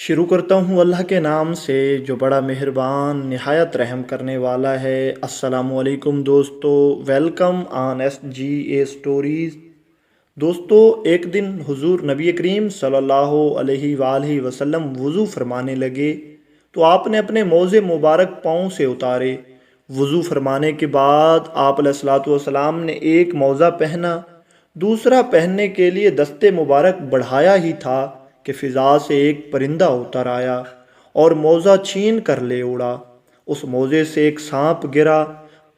شروع کرتا ہوں اللہ کے نام سے جو بڑا مہربان نہایت رحم کرنے والا ہے۔ السلام علیکم دوستو، welcome on S G A stories. دوستو، ایک دن حضور نبی کریم صلی اللہ علیہ وآلہ وسلم وضو فرمانے لگے تو آپ نے اپنے موزے مبارک پاؤں سے اتارے۔ وضو فرمانے کے بعد آپ علیہ الصلوۃ والسلام نے ایک موزہ پہنا، دوسرا پہننے کے لیے دستے مبارک بڑھایا ہی تھا کہ فضا سے ایک پرندہ اتر آیا اور موزہ چھین کر لے اڑا۔ اس موزے سے ایک سانپ گرا،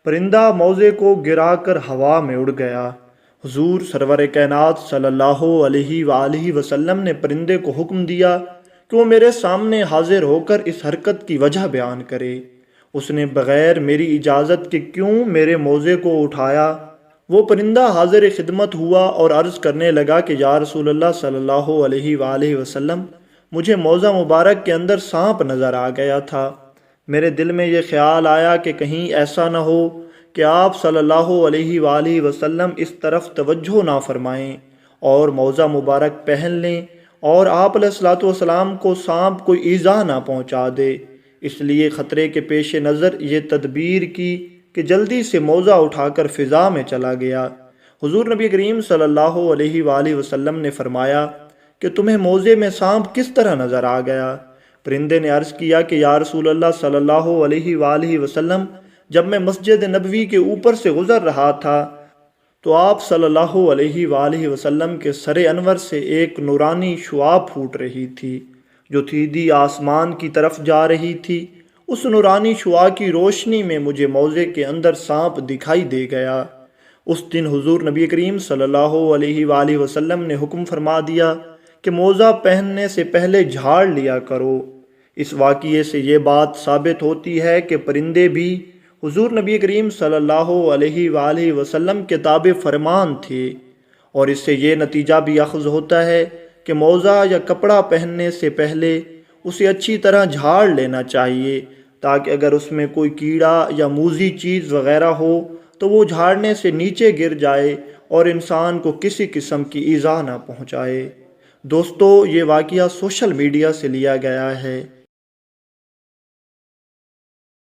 پرندہ موزے کو گرا کر ہوا میں اڑ گیا۔ حضور سرور کائنات صلی اللہ علیہ وآلہ وسلم نے پرندے کو حکم دیا کہ وہ میرے سامنے حاضر ہو کر اس حرکت کی وجہ بیان کرے۔ اس نے بغیر میری اجازت کے کیوں میرے موزے کو اٹھایا؟ وہ پرندہ حاضر خدمت ہوا اور عرض کرنے لگا کہ یا رسول اللہ صلی اللہ علیہ وآلہ وسلم، مجھے موزہ مبارک کے اندر سانپ نظر آ گیا تھا۔ میرے دل میں یہ خیال آیا کہ کہیں ایسا نہ ہو کہ آپ صلی اللہ علیہ وآلہ وسلم اس طرف توجہ نہ فرمائیں اور موزہ مبارک پہن لیں اور آپ علیہ الصلوۃ والسلام کو سانپ کوئی ایذا نہ پہنچا دے۔ اس لیے خطرے کے پیش نظر یہ تدبیر کی کہ جلدی سے موزہ اٹھا کر فضا میں چلا گیا۔ حضور نبی کریم صلی اللہ علیہ وآلہ وسلم نے فرمایا کہ تمہیں موزے میں سانپ کس طرح نظر آ گیا؟ پرندے نے عرض کیا کہ یا رسول اللہ صلی اللہ علیہ وآلہ وسلم، جب میں مسجد نبوی کے اوپر سے گزر رہا تھا تو آپ صلی اللہ علیہ وآلہ وسلم کے سر انور سے ایک نورانی شعاع پھوٹ رہی تھی جو سیدھی آسمان کی طرف جا رہی تھی۔ اس نورانی شعاع کی روشنی میں مجھے موزے کے اندر سانپ دکھائی دے گیا۔ اس دن حضور نبی کریم صلی اللہ علیہ وآلہ وسلم نے حکم فرما دیا کہ موزہ پہننے سے پہلے جھاڑ لیا کرو۔ اس واقعے سے یہ بات ثابت ہوتی ہے کہ پرندے بھی حضور نبی کریم صلی اللہ علیہ وآلہ وسلم کے تابع فرمان تھے، اور اس سے یہ نتیجہ بھی اخذ ہوتا ہے کہ موزہ یا کپڑا پہننے سے پہلے اسے اچھی طرح جھاڑ لینا چاہیے، تاکہ اگر اس میں کوئی کیڑا یا موذی چیز وغیرہ ہو تو وہ جھاڑنے سے نیچے گر جائے اور انسان کو کسی قسم کی ایذا نہ پہنچائے۔ دوستو، یہ واقعہ سوشل میڈیا سے لیا گیا ہے۔